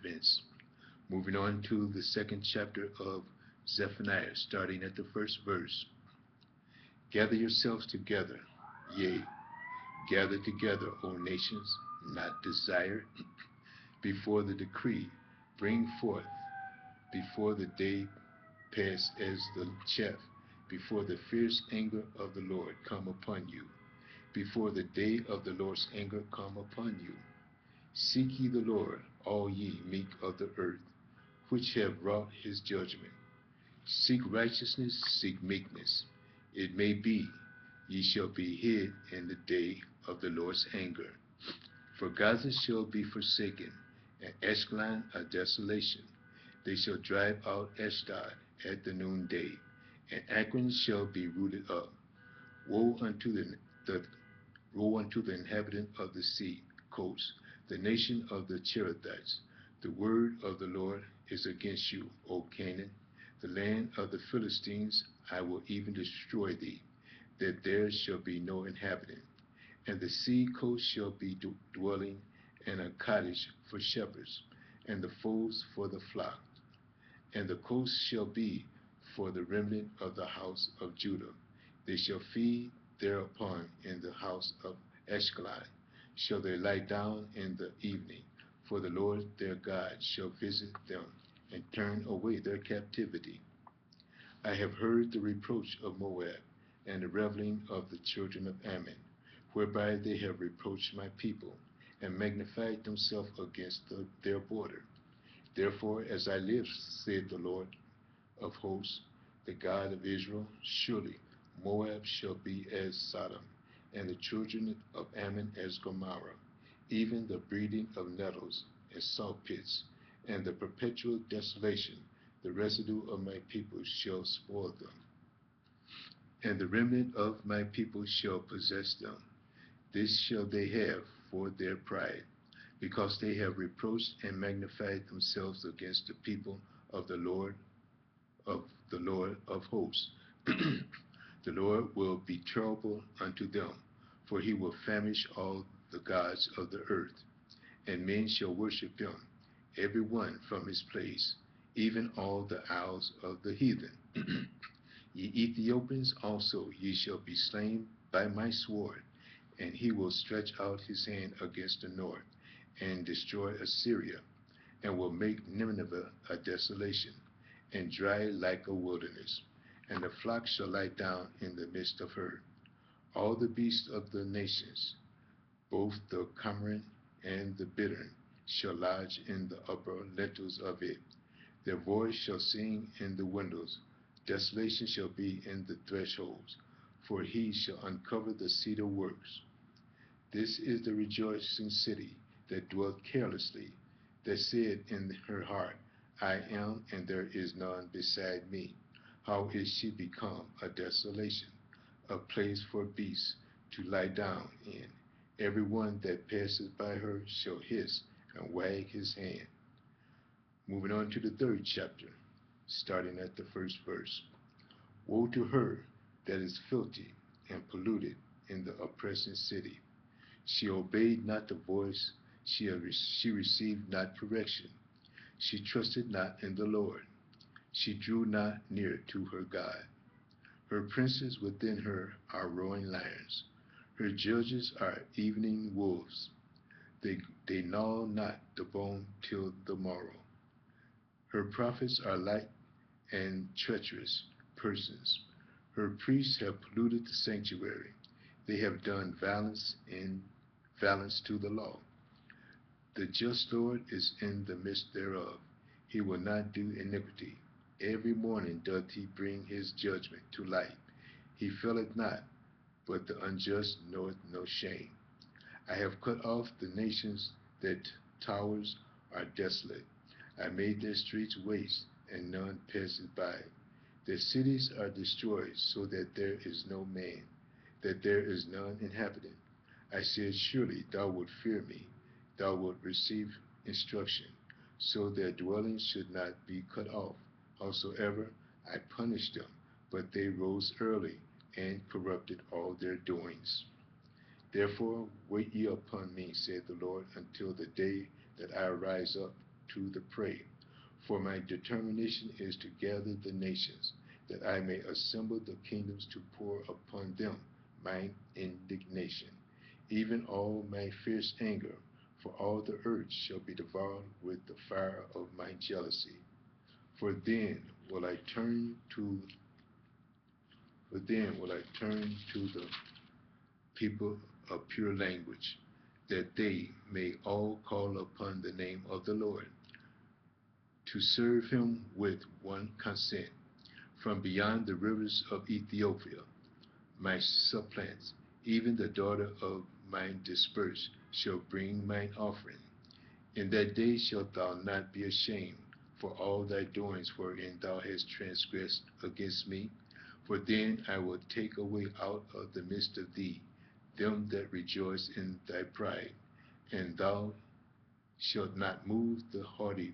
events. Moving on to the second chapter of Zephaniah, starting at the first verse. Gather yourselves together, yea, gather together, O nations, not desired, before the decree, bring forth, before the day pass as the chaff, before the fierce anger of the Lord come upon you, before the day of the Lord's anger come upon you. Seek ye the Lord, all ye meek of the earth, which have wrought his judgment. Seek righteousness, seek meekness. It may be ye shall be hid in the day of the Lord's anger. For Gaza shall be forsaken, and Ashkelon a desolation. They shall drive out Ashdod at the noonday, and Akron shall be rooted up. Woe unto the woe unto the inhabitant of the sea coast, the nation of the Cherethites. The word of the Lord is against you, O Canaan, the land of the Philistines. I will even destroy thee, that there shall be no inhabitant. And the sea coast shall be dwelling, and a cottage for shepherds, and the folds for the flock. And the coast shall be for the remnant of the house of Judah. They shall feed thereupon in the house of Ashkelon. Shall they lie down in the evening? For the Lord their God shall visit them, and turn away their captivity. I have heard the reproach of Moab, and the reveling of the children of Ammon, whereby they have reproached my people, and magnified themselves against their border. Therefore, as I live, saith the Lord of hosts, the God of Israel, surely Moab shall be as Sodom, and the children of Ammon as Gomorrah, even the breeding of nettles and salt pits, and the perpetual desolation. The residue of my people shall spoil them, and the remnant of my people shall possess them. This shall they have for their pride, because they have reproached and magnified themselves against the people of the Lord of hosts. The Lord will be terrible unto them, for he will famish all the gods of the earth, and men shall worship him, every one from his place, even all the isles of the heathen. Ye Ethiopians also, ye shall be slain by my sword, and he will stretch out his hand against the north, and destroy Assyria, and will make Nineveh a desolation, and dry like a wilderness. And the flock shall lie down in the midst of her. All the beasts of the nations, both the cormorant and the bittern, shall lodge in the upper lintels of it. Their voice shall sing in the windows. Desolation shall be in the thresholds, for he shall uncover the cedar works. This is the rejoicing city that dwelt carelessly, that said in her heart, I am, and there is none beside me. How is she become a desolation, a place for beasts to lie down in? Every one that passes by her shall hiss and wag his hand. Moving on to the third chapter, starting at the first verse. Woe to her that is filthy and polluted in the oppressing city. She obeyed not the voice, she received not correction. She trusted not in the Lord. She drew not near to her God. Her princes within her are roaring lions. Her judges are evening wolves. They gnaw not the bone till the morrow. Her prophets are light and treacherous persons. Her priests have polluted the sanctuary. They have done violence to the law. The just Lord is in the midst thereof. He will not do iniquity. Every morning doth he bring his judgment to light. He faileth not, but the unjust knoweth no shame. I have cut off the nations that towers are desolate. I made their streets waste, and none passes by. Their cities are destroyed, so that there is no man, that there is none inhabitant. I said, surely thou wilt fear me, thou wilt receive instruction, so their dwellings should not be cut off. Howsoever I punished them, but they rose early, and corrupted all their doings. Therefore wait ye upon me, saith the Lord, until the day that I rise up, to the prey. For my determination is to gather the nations, that I may assemble the kingdoms to pour upon them mine indignation, even all my fierce anger, for all the earth shall be devoured with the fire of my jealousy. For then will I turn to the people of pure language, that they may all call upon the name of the Lord, to serve him with one consent. From beyond the rivers of Ethiopia, my supplants, even the daughter of mine dispersed, shall bring mine offering. In that day shalt thou not be ashamed for all thy doings wherein thou hast transgressed against me. For then I will take away out of the midst of thee them that rejoice in thy pride, and thou shalt not move the haughty.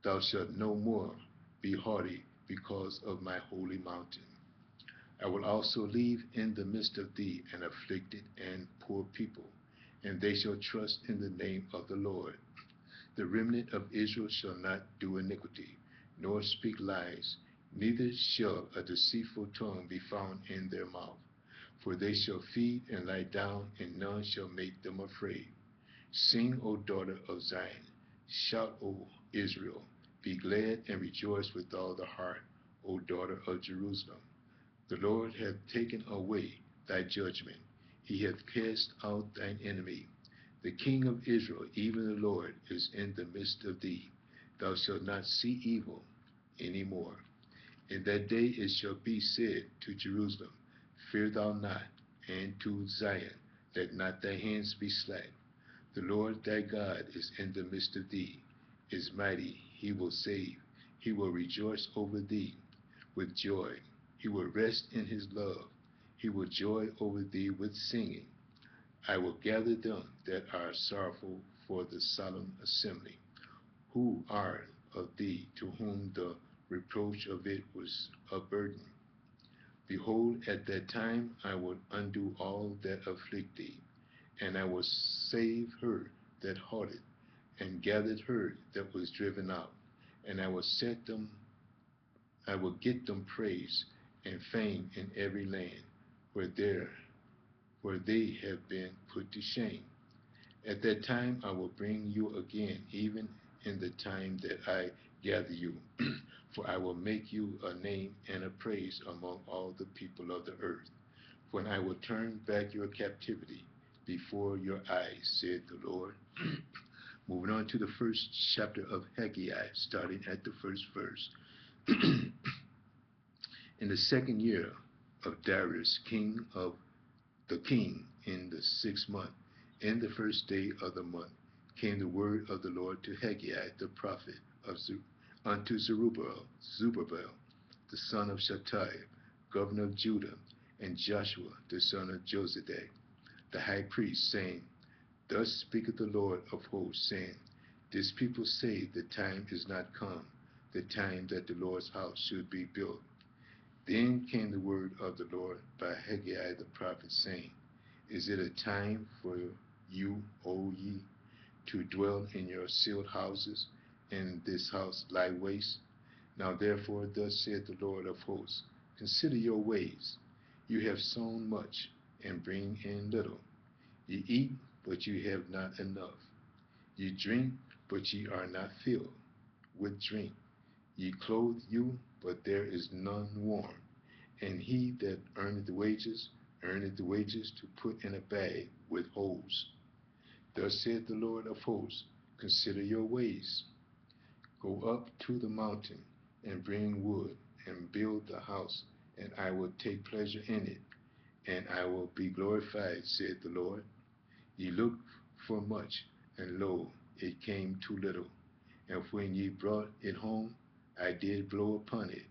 Thou shalt no more be haughty because of my holy mountain. I will also leave in the midst of thee an afflicted and poor people, and they shall trust in the name of the Lord. The remnant of Israel shall not do iniquity, nor speak lies, neither shall a deceitful tongue be found in their mouth. For they shall feed and lie down, and none shall make them afraid. Sing, O daughter of Zion. Shout, O Israel. Be glad and rejoice with all the heart, O daughter of Jerusalem. The Lord hath taken away thy judgment. He hath cast out thine enemy. The King of Israel, even the Lord, is in the midst of thee. Thou shalt not see evil any more. In that day it shall be said to Jerusalem, Fear thou not, and to Zion, let not thy hands be slack. The Lord thy God is in the midst of thee, is mighty, he will save. He will rejoice over thee with joy. He will rest in his love. He will joy over thee with singing. I will gather them that are sorrowful for the solemn assembly, who are of thee, to whom the reproach of it was a burden. Behold, at that time I will undo all that afflict thee, and I will save her that hauted, and gathered her that was driven out, and I will get them praise and fame in every land where they have been put to shame. At that time I will bring you again, even in the time that I gather you, for I will make you a name and a praise among all the people of the earth, when I will turn back your captivity before your eyes, said the Lord. Moving on to the first chapter of Haggai, starting at the first verse. In the second year of Darius, king, in the 6th month, in the first day of the month, came the word of the Lord to Haggai the prophet unto Zerubbabel, the son of Shealtiel, governor of Judah, and Joshua the son of Jozadak, the high priest, saying, Thus speaketh the Lord of hosts, saying, This people say the time is not come, the time that the Lord's house should be built. Then came the word of the Lord by Haggai the prophet, saying, Is it a time for you, O ye, to dwell in your sealed houses, and this house lie waste? Now therefore, thus saith the Lord of hosts, Consider your ways. You have sown much, and bring in little. Ye eat, but you have not enough. Ye drink, but ye are not filled with drink. Ye clothe you, but there is none warm. And he that earneth the wages to put in a bag with holes. Thus saith the Lord of hosts, Consider your ways. Go up to the mountain, and bring wood, and build the house, and I will take pleasure in it, and I will be glorified, saith the Lord. Ye looked for much, and lo, it came too little. And when ye brought it home, I did blow upon it.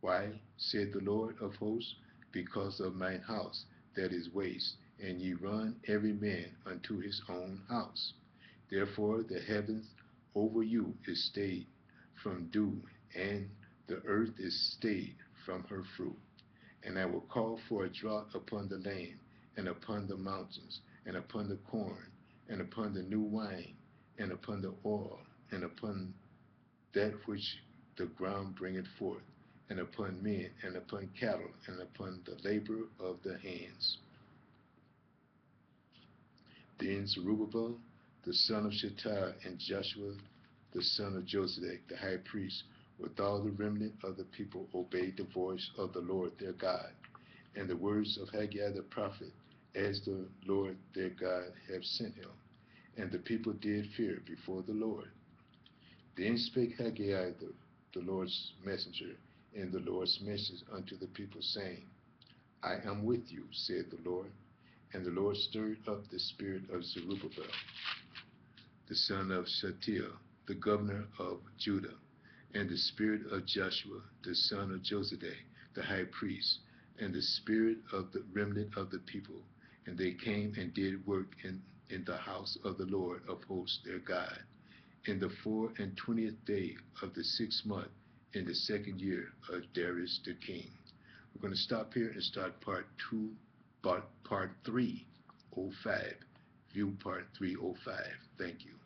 Why, said the Lord of hosts? Because of mine house that is waste, and ye run every man unto his own house. Therefore the heavens over you is stayed from dew, and the earth is stayed from her fruit. And I will call for a drought upon the land, and upon the mountains, and upon the corn, and upon the new wine, and upon the oil, upon that which the ground bringeth forth, and upon men, and upon cattle, and upon the labor of the hands. Then Zerubbabel, the son of Shealtiel, and Joshua, the son of Josedech, the high priest, with all the remnant of the people, obeyed the voice of the Lord their God, and the words of Haggai the prophet, as the Lord their God have sent him. And the people did fear before the Lord. Then spake Haggai the Lord's messenger, in the Lord's message unto the people, saying, I am with you, said the Lord. And the Lord stirred up the spirit of Zerubbabel, the son of Shealtiel, the governor of Judah, and the spirit of Joshua, the son of Josedech, the high priest, and the spirit of the remnant of the people. And they came and did work in the house of the Lord of hosts their God, in the 24th day of the 6th month, in the 2nd year of Darius the king. We're going to stop here and start part 305. View part 305. Thank you.